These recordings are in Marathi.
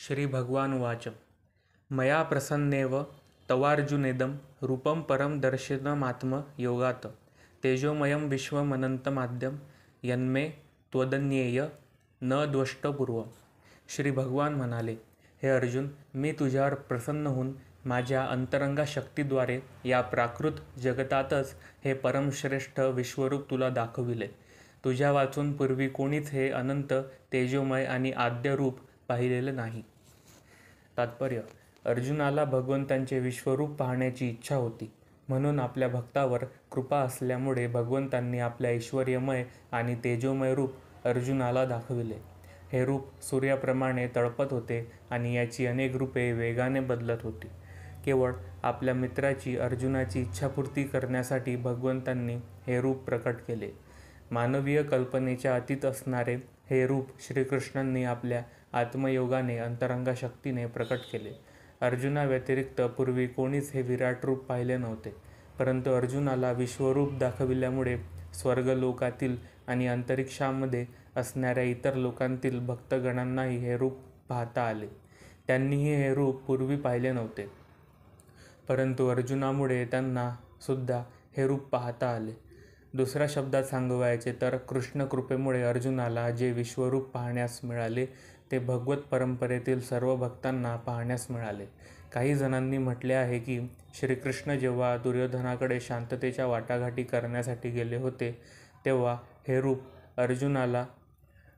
श्रीभगवानुवाच मया प्रसन्नेव तवार्जुनेदं रूपं परं दर्शितमात्मयोगात् तेजोमयं विश्वमनन्तमाद्यं यन्मे त्वदन्येय न द्वष्टपूर्वम्. श्री भगवान म्हणाले, हे अर्जुन, मी तुझ्यावर प्रसन्न होऊन माझ्या अंतरंगा शक्तीद्वारे या प्राकृत जगतातच हे परमश्रेष्ठ विश्वरूप तुला दाखविले. तुझ्या वाचून पूर्वी कोणीच हे अनंत तेजोमय आणि आद्य रूप पाहिलेले नाही. तात्पर्य: अर्जुनाला भगवंतांचे विश्वरूप पाहण्याची इच्छा होती, म्हणून आपल्या भक्तावर कृपा असल्यामुळे भगवंतांनी आपल्या ऐश्वर्यमय आणि तेजोमय रूप अर्जुनाला दाखविले. हे रूप सूर्याप्रमाणे तळपत होते आणि याची अनेक रूपे वेगाने बदलत होती. केवळ आपल्या मित्राची अर्जुनाची इच्छापूर्ती करण्यासाठी भगवंतांनी हे रूप प्रकट केले. मानवीय कल्पनेच्या अतीत असणारे हे रूप श्रीकृष्णांनी आपल्या आत्मयोगाने अंतरंगा शक्तीने प्रकट केले. अर्जुनाव्यतिरिक्त पूर्वी कोणीच हे विराट रूप पाहिले नव्हते, परंतु अर्जुनाला विश्वरूप दाखविल्यामुळे स्वर्गलोकातील आणि अंतरिक्षामध्ये असणाऱ्या इतर लोकांतील भक्तगणांनाही हे रूप पाहता आले. त्यांनीही हे रूप पूर्वी पाहिले नव्हते, परंतु अर्जुनामुळे त्यांना सुद्धा हे रूप पाहता आले. दुसऱ्या शब्दात सांगायचे तर कृष्ण कृपेमुळे अर्जुनाला जे विश्वरूप पाहण्यास मिळाले ते भगवत परंपरेतील सर्व भक्तांना पाहण्यास मिळाले. काही जणांनी म्हटले आहे की श्रीकृष्ण जेव्हा दुर्योधनाकडे शांततेच्या वाटाघाटी करण्यासाठी गेले होते, तेव्हा हे रूप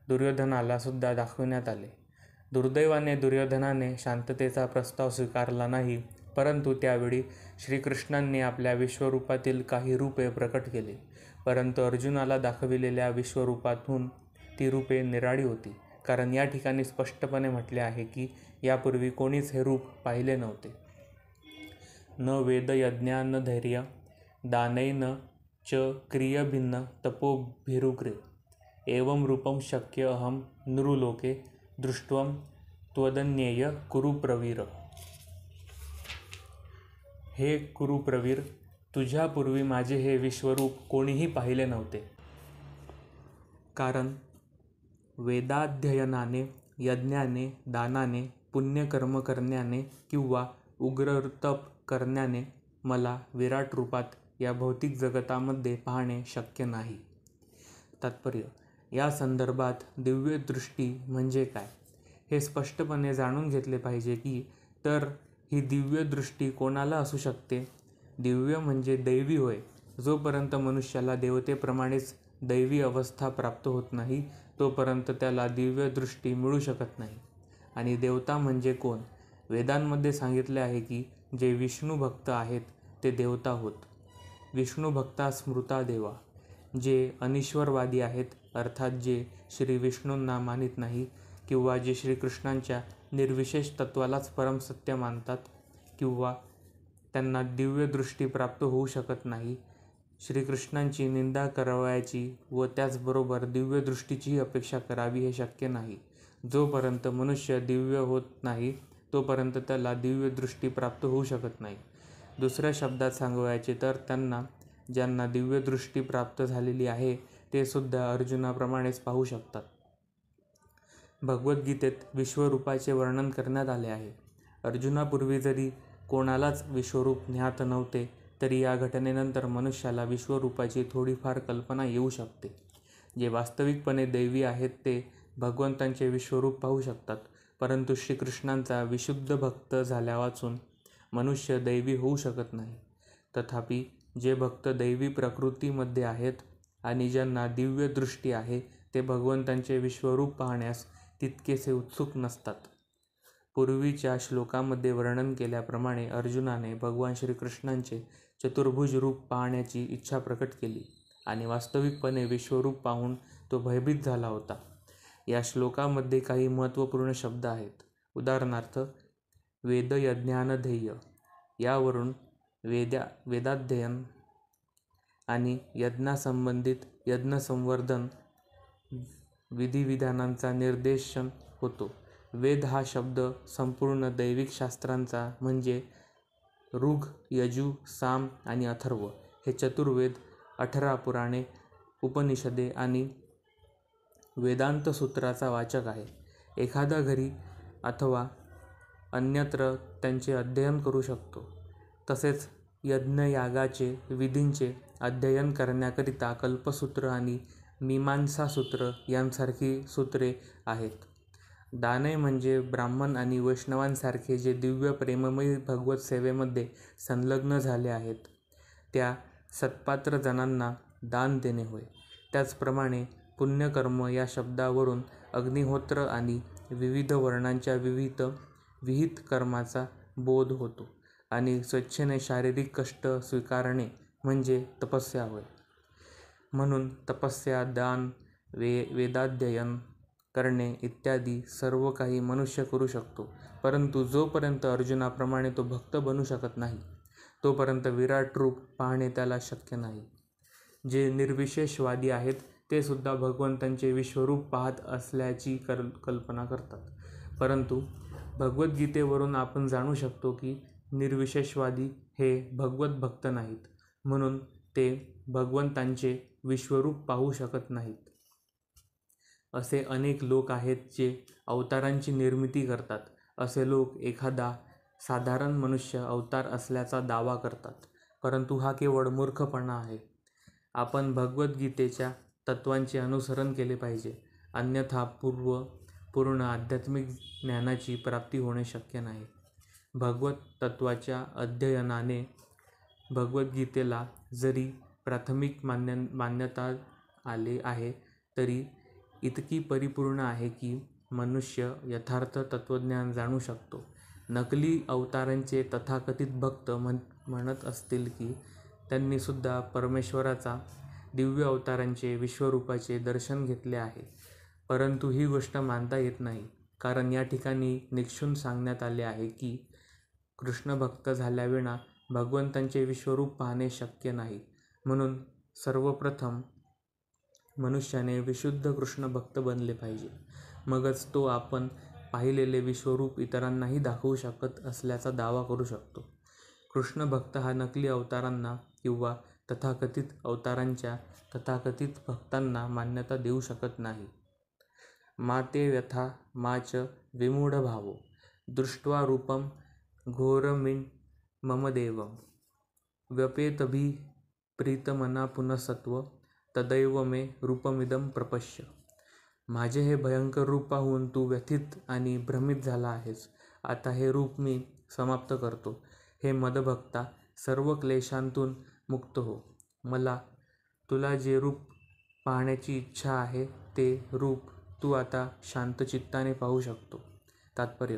दुर्योधनाला सुद्धा दाखविण्यात आले. दुर्दैवाने दुर्योधनाने शांततेचा प्रस्ताव स्वीकारला नाही, परंतु त्यावेळी श्रीकृष्णांनी आपल्या विश्वरूपातील काही रूपे प्रकट केली. परंतु अर्जुनाला दाखविलेल्या विश्वरूपातून ती रूपे निराळी होती, कारण या ठिकाणी स्पष्टपणे म्हटले आहे की यापूर्वी कोणीच हे रूप पाहिले नव्हते. न वेदयज्ञा न धैर्य दानैर्न च क्रियभिन्न तपोभिरुग्रे एवं रूपं शक्य अहं नृलोके दृष्ट्वं त्वदन्येय कुरुप्रवीर. हे कुरुप्रवीर, तुझ्यापूर्वी माझे हे विश्वरूप कोणीही पाहिले नव्हते. कारण वेदाध्ययनाने, यज्ञाने, दानाने, पुण्यकर्म करण्याने किंवा उग्र तप करण्याने मला विराट रूपात या भौतिक जगतामध्ये पाहणे शक्य नाही. तात्पर्य: या संदर्भात दिव्य दृष्टी म्हणजे काय हे स्पष्टपणे जाणून घेतले पाहिजे की तर ही दिव्य दृष्टी कोणाला असू शकते? दिव्य म्हणजे दैवी होय. जोपर्यंत मनुष्याला देवतेप्रमाणेच दैवी अवस्था प्राप्त होत नाही, तोपर्यंत त्याला दिव्य दृष्टी मिळू शकत नाही. आणि देवता म्हणजे कोण? वेदांमध्ये सांगितले आहे की जे विष्णू भक्त आहेत ते देवता होत. विष्णू भक्ता स्मृता देवा. जे अनिश्वरवादी आहेत, अर्थात जे श्री विष्णूंना मानित नाही किंवा जे श्रीकृष्णांच्या निर्विशेष तत्वालाच परमसत्य मानतात किंवा त्यांना दिव्य दृष्टी प्राप्त होऊ शकत नाही, श्रीकृष्णांची निंदा करावयाची व त्याचबरोबर दिव्य दृष्टीचीही अपेक्षा करावी हे शक्य नाही. जोपर्यंत मनुष्य दिव्य होत नाही तोपर्यंत त्याला दिव्य दृष्टी प्राप्त होऊ शकत नाही. दुसऱ्या शब्दात सांगायचे तर ज्यांना दिव्य दृष्टी प्राप्त झालेली आहे ते सुद्धा अर्जुनाप्रमाणेच पाहू शकतात. भगवद्गीतेत विश्वरूपाचे वर्णन करण्यात आले आहे. अर्जुनापूर्वी जरी कोणालाच विश्वरूप ज्ञात नव्हते, तरी या घटनेनंतर मनुष्याला विश्वरूपाची थोडीफार कल्पना येऊ शकते. जे वास्तविकपणे दैवी आहेत ते भगवंतांचे विश्वरूप पाहू शकतात, परंतु श्रीकृष्णांचा विशुद्ध भक्त झाल्यावाचून मनुष्य दैवी होऊ शकत नाही. तथापि जे भक्त दैवी प्रकृतीमध्ये आहेत आणि ज्यांना दिव्य दृष्टी आहे ते भगवंतांचे विश्वरूप पाहण्यास तितकेसे उत्सुक नसतात. पूर्वीच्या श्लोकामध्ये वर्णन केल्याप्रमाणे अर्जुनाने भगवान श्रीकृष्णांचे चतुर्भुज रूप पाहण्याची इच्छा प्रकट केली आणि वास्तविकपणे विश्वरूप पाहून तो भयभीत झाला होता. या श्लोकामध्ये काही महत्त्वपूर्ण शब्द आहेत. उदाहरणार्थ वेदयज्ञानध्येय, यावरून वेदाध्ययन आणि यज्ञासंबंधित यज्ञसंवर्धन विधिविधानांचा निर्देशन होतो. वेद हा शब्द संपूर्ण दैविक शास्त्रांचा म्हणजे ऋग, यजु, साम आणि अथर्व हे चतुर्वेद, 18 पुराणे, उपनिषदे आणि वेदांत सूत्राचा वाचक आहे. एखादा घरी अथवा अन्यत्र त्यांचे अध्ययन करू शकतो. तसेच यज्ञयागाचे विधींचे अध्ययन करण्याकरिता कल्पसूत्र आणि मीमांसासूत्र यांसारखी सूत्रे आहेत. दाने म्हणजे ब्राह्मण आणि वैष्णवांसारखे जे दिव्य प्रेममयी भगवत सेवेमध्ये संलग्न झाले आहेत त्या सत्पात्र जनांना दान देणे होय. त्याचप्रमाणे पुण्यकर्म या शब्दावरून अग्निहोत्र आणि विविध वर्णांच्या विहित कर्माचा बोध होतो आणि स्वेच्छेने शारीरिक कष्ट स्वीकारणे म्हणजे तपस्या होय. म्हणून तपस्या, दान, वेदाध्ययन करणे इत्यादी सर्व काही मनुष्य करू शकतो. परंतु जोपर्यंत अर्जुनाप्रमाणे तो भक्त बनू शकत नाही तोपर्यंत विराट रूप पाहणे त्याला शक्य नाही. जे निर्विशेषवादी आहेत ते सुद्धा भगवंतांचे विश्वरूप पाहत असल्याची कल्पना करतात. परंतु भगवद्गीतेवरून आपण जाणू शकतो की निर्विशेषवादी हे भगवत भक्त नाहीत, म्हणून ते भगवंतांचे विश्वरूप पाहू शकत नाहीत. असे अनेक लोक आहेत जे अवतारांची निर्मिती करतात. असे लोक एखादा साधारण मनुष्य अवतार असल्याचा दावा करतात, परंतु हा केवळ मूर्खपणा आहे. आपण भगवद्गीतेच्या तत्त्वांचे अनुसरण केले पाहिजे, अन्यथा पूर्ण आध्यात्मिक ज्ञानाची प्राप्ती होणे शक्य नाही. भगवत तत्त्वाच्या अध्ययनाने भगवद्गीतेला जरी प्राथमिक मान्यता आले आहे तरी इतकी परिपूर्ण आहे की मनुष्य यथार्थ तत्त्वज्ञान जाणू शकतो. नकली अवतारांचे तथाकथित भक्त म्हणत असतील की त्यांनी सुद्धा परमेश्वराचा दिव्य अवतारांचे विश्वरूपाचे दर्शन घेतले आहे, परंतु ही गोष्ट मानता येत नाही, कारण या ठिकाणी निक्षून सांगण्यात आले आहे की कृष्णभक्त झाल्याविना भगवंतांचे विश्वरूप पाहणे शक्य नाही. म्हणून सर्वप्रथम मनुष्याने विशुद्ध कृष्णभक्त बनले पाहिजे, मगच तो आपण पाहिलेले विश्वरूप इतरांनाही दाखवू शकत असल्याचा दावा करू शकतो. कृष्णभक्त हा नकली अवतारांना किंवा तथाकथित अवतारांच्या तथाकथित भक्तांना मान्यता देऊ शकत नाही. मा ते व्यथा मा च विमूढभावो दृष्ट्वा रूपं घोरमिं मम देवं व्यपेतभिप्रीतमना पुनःसत्व तदैव मे रूपमिदं प्रपश्य. माझे हे भयंकर रूप पाहून तू व्यथित आणि भ्रमित झाला आहेस. आता हे रूप मी समाप्त करतो. हे मदभक्ता, सर्व क्लेशांतून मुक्त हो. तुला जे रूप पाहण्याची इच्छा आहे ते रूप तू आता शांतचित्ताने पाहू शकतो. तात्पर्य: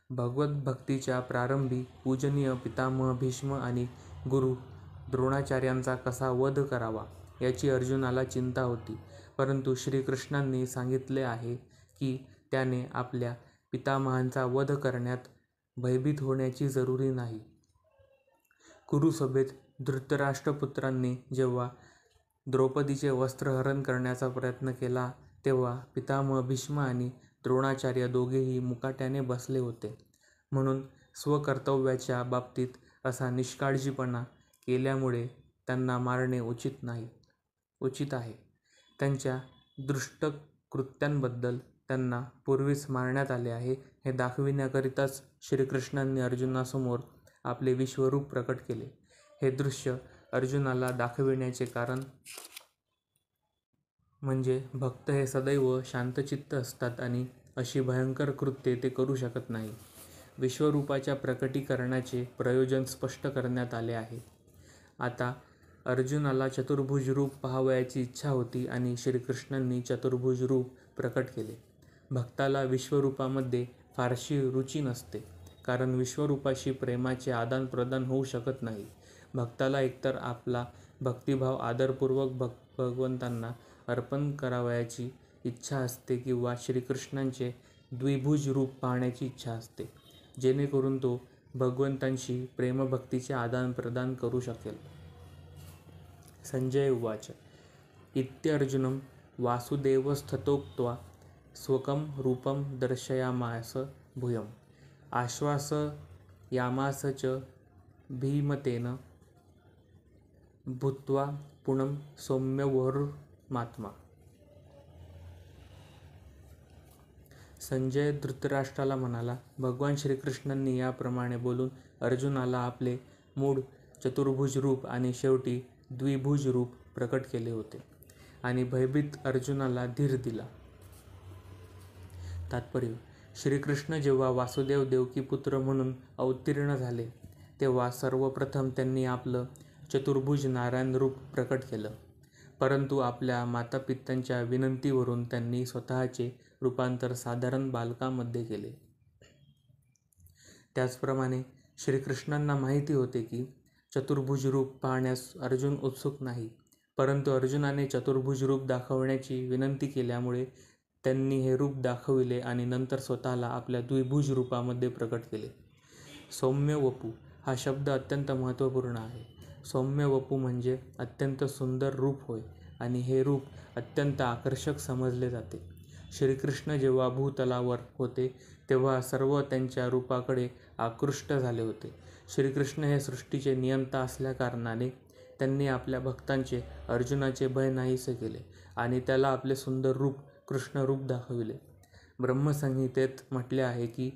भगवत भक्तीच्या प्रारंभी पूजनीय पितामह भीष्म आणि गुरु द्रोणाचार्यांचा कसा वध करावा याची अर्जुनाला चिंता होती, परंतु श्रीकृष्णांनी सांगितले आहे की त्याने आपल्या पितामहांचा वध करण्यात भयभीत होण्याची जरुरी नाही. कुरुसभेत धृतराष्ट्रपुत्रांनी जेव्हा द्रौपदीचे वस्त्रहरण करण्याचा प्रयत्न केला तेव्हा पितामह भीष्म आणि द्रोणाचार्य दोघेही मुकाट्याने बसले होते. म्हणून स्वकर्तव्याच्या बाबतीत असा निष्काळजीपणा केल्यामुळे त्यांना मारणे उचित आहे. त्यांच्या दुष्ट कृत्यांबद्दल त्यांना पूर्वीच मारण्यात आले आहे हे दाखविण्याकरिताच श्रीकृष्णांनी अर्जुनासमोर आपले विश्वरूप प्रकट केले. हे दृश्य अर्जुनाला दाखविण्याचे कारण म्हणजे भक्त हे सदैव शांतचित्त असतात आणि अशी भयंकर कृत्ये ते करू शकत नाही. विश्वरूपाच्या प्रकटीकरणाचे प्रयोजन स्पष्ट करण्यात आले आहे. आता अर्जुनाला चतुर्भुज रूप पाहावयाची इच्छा होती आणि श्रीकृष्णांनी चतुर्भुज रूप प्रकट केले. भक्ताला विश्वरूपामध्ये फारशी रुची नसते, कारण विश्वरूपाशी प्रेमाचे आदानप्रदान होऊ शकत नाही. भक्ताला एकतर आपला भक्तिभाव आदरपूर्वक भगवंतांना अर्पण करावयाची इच्छा असते किंवा श्रीकृष्णांचे द्विभुज रूप पाहण्याची इच्छा असते, जेणेकरून तो भगवंतांशी प्रेमभक्तीचे आदानप्रदान करू शकेल. संजय उवाच: इत्यर्जुनं वासुदेवस्तथोक्त्वा स्वकं रूपं दर्शयामास भूयं आश्वासयामास च भीमतेन भूत्वा पुनः सौम्यवपुर्महात्मा. संजय धृतराष्ट्राला म्हणाला, भगवान श्रीकृष्णांनी याप्रमाणे बोलून अर्जुनाला आपले मूळ चतुर्भुज रूप आणि शेवटी द्विभुज रूप प्रकट केले होते आणि भयभीत अर्जुनाला धीर दिला. तात्पर्य: श्रीकृष्ण जेव्हा वासुदेव देवकीपुत्र म्हणून अवतीर्ण झाले तेव्हा सर्वप्रथम त्यांनी आपलं चतुर्भुज नारायण रूप प्रकट केलं, परंतु आपल्या मातापित्यांच्या विनंतीवरून त्यांनी स्वतःचे रूपांतर साधारण बालकामध्ये केले. त्याचप्रमाणे श्रीकृष्णांना माहिती होते की चतुर्भुज रूप पाहण्यास अर्जुन उत्सुक नाही, परंतु अर्जुनाने चतुर्भुज रूप दाखवण्याची विनंती केल्यामुळे त्यांनी हे रूप दाखविले आणि नंतर स्वतःला आपल्या द्विभुज रूपामध्ये प्रकट केले. सौम्य वपू हा शब्द अत्यंत महत्त्वपूर्ण आहे. सौम्य वपू म्हणजे अत्यंत सुंदर रूप होय आणि हे रूप अत्यंत आकर्षक समजले जाते. श्रीकृष्ण जेव्हा भूतलावर होते तेव्हा सर्व त्यांच्या रूपाकडे आकृष्ट झाले होते. श्रीकृष्ण हे सृष्टीचे नियंता असल्याकारणाने त्यांनी आपल्या भक्तांचे अर्जुनाचे भय नाहीसे केले आणि त्याला आपले सुंदर रूप कृष्ण रूप दाखविले. ब्रह्मसंहितेत म्हटले आहे की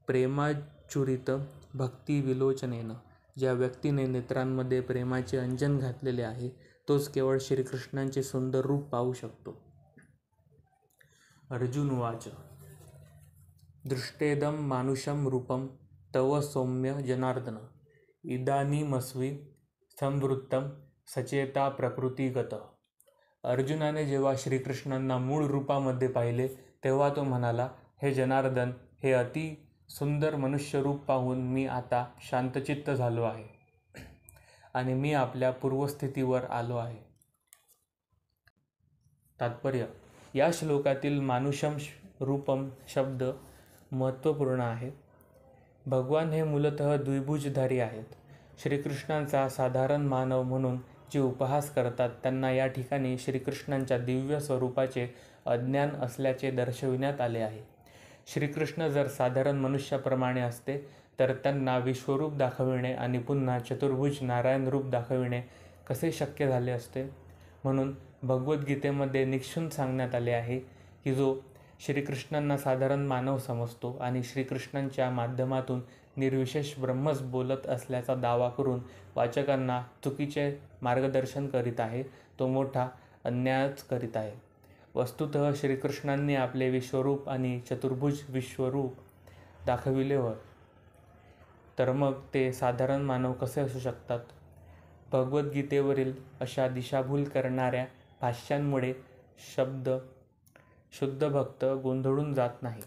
प्रेमाच्युरित भक्ती विलोचनेन, ज्या व्यक्तीने नेत्रांमध्ये प्रेमाचे अंजन घातलेले आहे तोच केवळ श्रीकृष्णांचे सुंदर रूप पाहू शकतो. अर्जुन उवाच: दृष्टेदं मानुषं रूपं तव सौम्य जनार्दन, इदानीमस्मि संवृत्तं सचेता प्रकृतिगत. अर्जुनाने जेव्हा श्रीकृष्णांना मूळ रूपामध्ये पाहिले तेव्हा तो म्हणाला, हे जनार्दन, हे अति सुंदर मनुष्य रूप पाहून मी आता शांतचित्त झालो आहे आणि मी आपल्या पूर्वस्थितीवर आलो आहे. तात्पर्य: या श्लोकातील मानुषम रूपम शब्द महत्त्वपूर्ण आहे. भगवान हे मूलतः द्विभुजधारी आहेत. श्रीकृष्णांचा साधारण मानव म्हणून जे उपहास करतात त्यांना या ठिकाणी श्रीकृष्णांच्या दिव्य स्वरूपाचे अज्ञान असल्याचे दर्शविण्यात आले आहे. श्रीकृष्ण जर साधारण मनुष्याप्रमाणे असते तर त्यांना विश्वरूप दाखविणे आणि पुन्हा चतुर्भुज नारायण रूप दाखविणे कसे शक्य झाले असते. म्हणून भगवद्गीतेमध्ये निक्षून सांगण्यात आले आहे की जो श्रीकृष्णांना साधारण मानव समजतो आणि श्रीकृष्णांच्या माध्यमातून निर्विशेष ब्रह्मच बोलत असल्याचा दावा करून वाचकांना चुकीचे मार्गदर्शन करीत आहे, तो मोठा अन्यायच करीत आहे. वस्तुतः श्रीकृष्णांनी आपले विश्वरूप आणि चतुर्भुज विश्वरूप दाखविले होय, तर मग ते साधारण मानव कसे असू शकतात. भगवद्गीतेवरील अशा दिशाभूल करणाऱ्या भाष्यांमुळे शुद्ध भक्त गोंधळून जात नाही,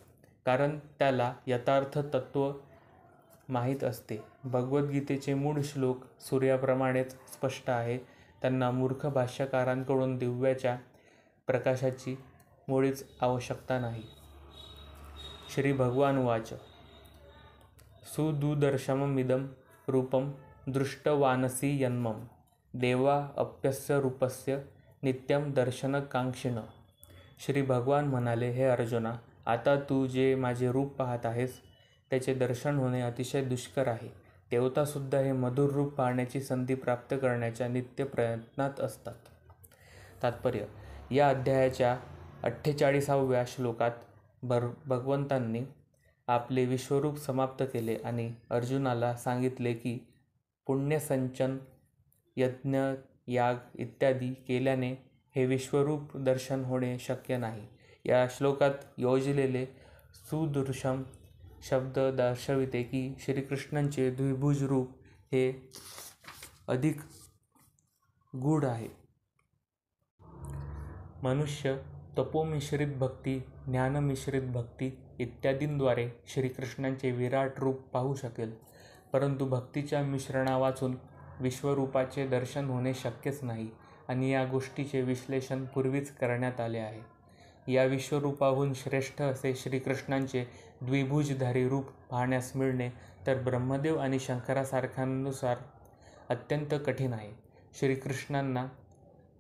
कारण त्याला यथार्थ तत्त्व माहीत असते. भगवद्गीतेचे मूळ श्लोक सूर्याप्रमाणेच स्पष्ट आहे. त्यांना मूर्ख भाष्यकारांकडून दिव्याच्या प्रकाशाची मुळीच आवश्यकता नाही. श्री भगवान उवाच: सुदुर्दर्शममिदं रूपं दृष्टवानसि यन्मम, देवा अप्यस्य रूपस्य नित्यं दर्शनकांक्षिण. श्री भगवान म्हणाले, हे अर्जुना, आता तू जे माझे रूप पाहत आहेस त्याचे दर्शन होणे अतिशय दुष्कर आहे. देवतासुद्धा हे मधुर रूप पाहण्याची संधी प्राप्त करण्याच्या नित्य प्रयत्नात असतात. तात्पर्य: या अध्यायाच्या 48व्या श्लोकात भगवंतांनी आपले विश्वरूप समाप्त केले आणि अर्जुनाला सांगितले की पुण्यसंचन, यज्ञ, याग इत्यादी केल्याने हे विश्वरूप दर्शन होणे शक्य नाही. या श्लोकात योजलेले सुदर्शम शब्द दर्शविते की श्रीकृष्णांचे द्विभुज रूप हे अधिक गूढ आहे. मनुष्य तपोमिश्रित भक्ती, ज्ञानमिश्रित भक्ती इत्यादींद्वारे श्रीकृष्णांचे विराट रूप पाहू शकेल, परंतु भक्तीच्या मिश्रणावाचून विश्वरूपाचे दर्शन होणे शक्यच नाही आणि या गोष्टीचे विश्लेषण पूर्वीच करण्यात आले आहे. या विश्वरूपाहून श्रेष्ठ असे श्रीकृष्णांचे द्विभुजधारी रूप पाहण्यास मिळणे तर ब्रह्मदेव आणि शंकरासारख्यांनुसार अत्यंत कठीण आहे. श्रीकृष्णांना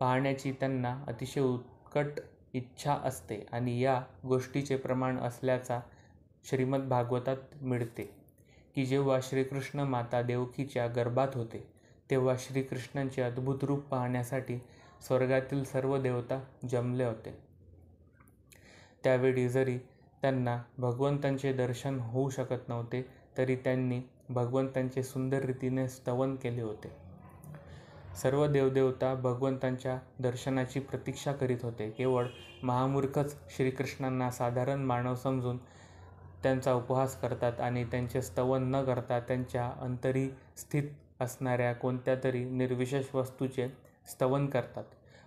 पाहण्याची त्यांना अतिशय उत्कट इच्छा असते आणि या गोष्टीचे प्रमाण असल्याचा श्रीमद्भागवतात मिळते की जेव्हा श्रीकृष्ण माता देवकीच्या गर्भात होते तेव्हा श्रीकृष्णांचे अद्भुत रूप पाहण्यासाठी स्वर्गातील सर्व देवता जमले होते. त्यावेळी जरी त्यांना भगवंतांचे दर्शन होऊ शकत नव्हते, तरी त्यांनी भगवंतांचे सुंदर रीतीने स्तवन केले होते. सर्व देवदेवता भगवंतांच्या दर्शनाची प्रतीक्षा करीत होते. केवळ महामूर्खच श्रीकृष्णांना साधारण मानव समजून त्यांचा उपहास करतात आणि त्यांचे स्तवन न करता त्यांच्या अंतरी स्थित असणाऱ्या कोणत्या तरी निर्विशेष वस्तूचे स्तवन करतात.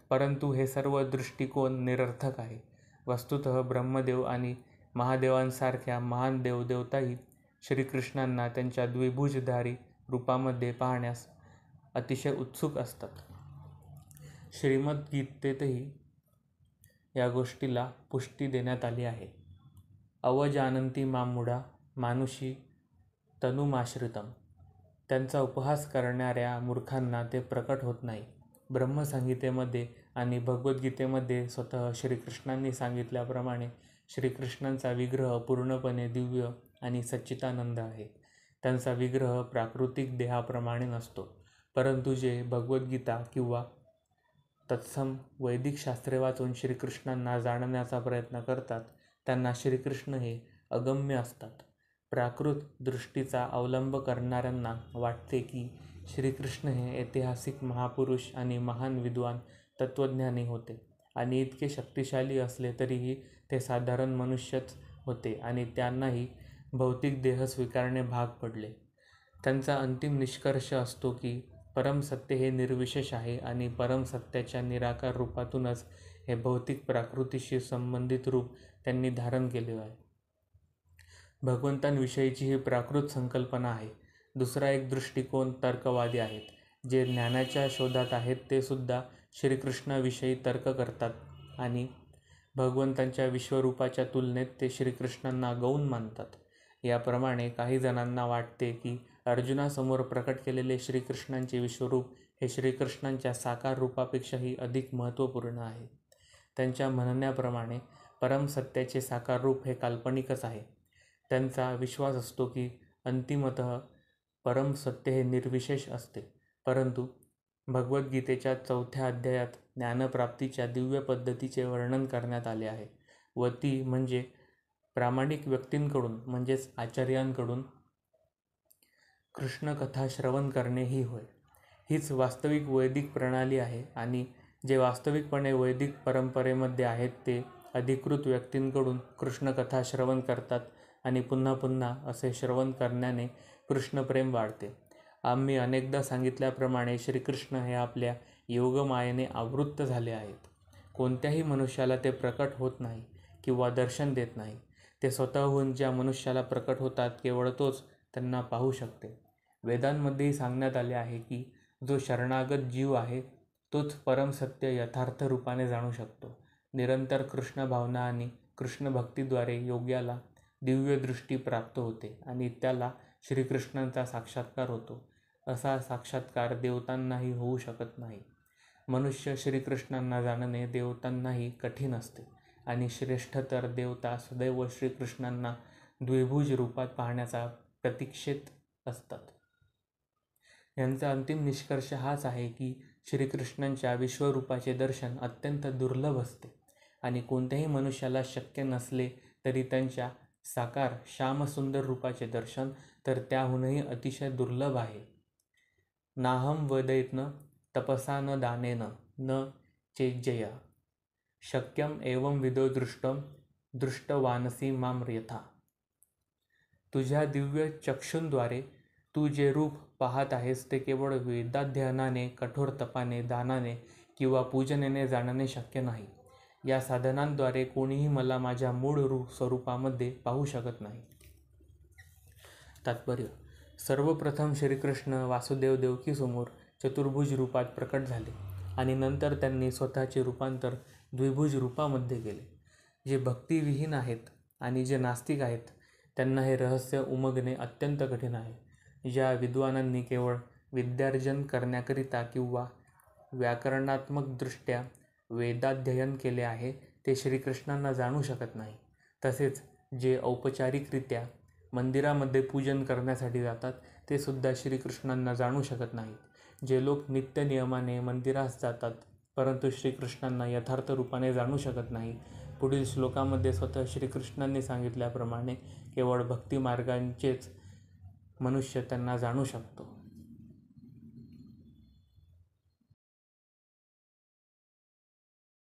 परंतु हे सर्व दृष्टिकोन निरर्थक आहे. वस्तुतः ब्रह्मदेव आणि महादेवांसारख्या महान देवदेवताही श्रीकृष्णांना त्यांच्या द्विभुजधारी रूपामध्ये पाहण्यास अतिशय उत्सुक असतात. श्रीमद्गीतेतही या गोष्टीला पुष्टी देण्यात आली आहे. अवजानन्ति मां मूढा मानुषी तनुमाश्रितम्. त्यांचा उपहास करणाऱ्या मूर्खांना ते प्रकट होत नाही. ब्रह्मसंहितेमध्ये आणि भगवद्गीतेमध्ये स्वतः श्रीकृष्णांनी सांगितल्याप्रमाणे श्रीकृष्णांचा विग्रह पूर्णपणे दिव्य आणि सच्चिदानंद आहे. त्यांचा विग्रह प्राकृतिक देहाप्रमाणे नसतो. परंतु जे भगवद्गीता किंवा तत्सम वैदिक शास्त्रे वाचून श्रीकृष्णांना जाणण्याचा प्रयत्न करतात, त्यांना श्रीकृष्ण हे अगम्य असतात. प्राकृत दृष्टीचा अवलंब करणाऱ्यांना वाटते की श्रीकृष्ण हे ऐतिहासिक महापुरुष आणि महान विद्वान तत्त्वज्ञानी होते आणि इतके शक्तिशाली असले तरीही ते साधारण मनुष्यच होते आणि त्यांनाही भौतिक देह स्वीकारणे भाग पडले. त्यांचा अंतिम निष्कर्ष असतो की परमसत्य हे निर्विशेष आहे आणि परमसत्याच्या निराकार रूपातूनच हे भौतिक प्रकृतीशी संबंधित रूप त्यांनी धारण केले आहे. भगवंतांविषयीची ही प्राकृत संकल्पना आहे. दुसरा एक दृष्टिकोन तर्कवादी आहेत. जे ज्ञानाच्या शोधात आहेत ते सुद्धा श्रीकृष्णाविषयी तर्क करतात आणि भगवंतांच्या विश्वरूपाच्या तुलनेत ते श्रीकृष्णांना गौण मानतात. याप्रमाणे काही जणांना वाटते की अर्जुनासमोर प्रकट केलेले श्रीकृष्णांचे विश्वरूप हे श्रीकृष्णांच्या साकार रूपापेक्षाही अधिक महत्त्वपूर्ण आहे. त्यांच्या म्हणण्याप्रमाणे परमसत्याचे साकार रूप हे काल्पनिकच आहे. त्यांचा विश्वास असतो की अंतिमतः परमसत्य हे निर्विशेष असते. परंतु भगवद्गीतेच्या 4थ्या अध्यायात ज्ञानप्राप्तीच्या दिव्य पद्धतीचे वर्णन करण्यात आले आहे व ती म्हणजे प्रामाणिक व्यक्तींकडून म्हणजेच आचार्यांकडून कृष्णकथा श्रवण करणे ही होय. हीच वास्तविक वैदिक प्रणाली आहे आणि जे वास्तविकपणे वैदिक परंपरेमध्ये आहेत ते अधिकृत व्यक्तींकडून कृष्णकथा श्रवण करतात आणि पुन्हा पुन्हा असे श्रवण करण्याने कृष्णप्रेम वाढते. आम्ही अनेकदा सांगितल्याप्रमाणे श्रीकृष्ण हे आपल्या योगमायेने आवृत्त झाले आहेत. कोणत्याही मनुष्याला ते प्रकट होत नाही किंवा दर्शन देत नाही. ते स्वतःहून ज्या मनुष्याला प्रकट होतात केवळ तोच त्यांना पाहू शकते. वेदांमध्येही सांगण्यात आले आहे की जो शरणागत जीव आहे तोच परमसत्य यथार्थ रूपाने जाणू शकतो. निरंतर कृष्ण भावना आणि कृष्णभक्तीद्वारे योग्याला दिव्य दृष्टी प्राप्त होते आणि त्याला श्रीकृष्णांचा साक्षात्कार होतो. असा साक्षात्कार देवतांनाही होऊ शकत नाही. मनुष्य श्रीकृष्णांना जाणणे देवतांनाही कठीण असते आणि श्रेष्ठतर देवता सदैव श्रीकृष्णांना द्विभुज रूपात पाहण्याचा प्रतीक्षेत असतात. यांचा अंतिम निष्कर्ष हाच आहे की श्रीकृष्णांच्या विश्वरूपाचे दर्शन अत्यंत दुर्लभ असते आणि कोणत्याही मनुष्याला शक्य नसले तरी त्यांच्या साकार श्यामसुंदर रूपाचे दर्शन तर त्याहूनही अतिशय दुर्लभ आहे. नाहं वदेत्न तपसा न दानेन न चेज्जया शक्यम एवं विदो दृष्टवानसी मां यथा. तुझ्या दिव्य चक्षुंद्वारे तू जे रूप पाहत आहेस ते केवळ वेदाध्ययनाने, कठोर तपाने, दानाने किंवा पूजनेने जाणणे शक्य नाही. या साधनांद्वारे कोणीही मला माझ्या मूळ स्वरूपामध्ये पाहू शकत नाही. तात्पर्य: सर्वप्रथम श्रीकृष्ण वासुदेव देवकीसमोर चतुर्भुज रूपात प्रकट झाले आणि नंतर त्यांनी स्वतःचे रूपांतर द्विभुज रूपामध्ये केले. जे भक्तिविहीन आहेत आणि जे नास्तिक आहेत त्यांना हे रहस्य उमगणे अत्यंत कठीण आहे. ज्या विद्वानांनी केवळ विद्यार्जन करण्याकरिता किंवा व्याकरणात्मकदृष्ट्या वेदाध्ययन केले आहे ते श्रीकृष्णांना जाणू शकत नाही. तसेच जे औपचारिकरित्या मंदिरामध्ये पूजन करण्यासाठी जातात ते सुद्धा श्रीकृष्णांना जाणू शकत नाहीत. जे लोक नित्यनियमाने मंदिरास जातात परंतु श्रीकृष्णांना यथार्थ रूपाने जाणू शकत नाही पुढील श्लोकामध्ये स्वतः श्रीकृष्णांनी सांगितल्याप्रमाणे केवळ भक्तिमार्गांचेच मनुष्य त्यांना जाणू शकतो.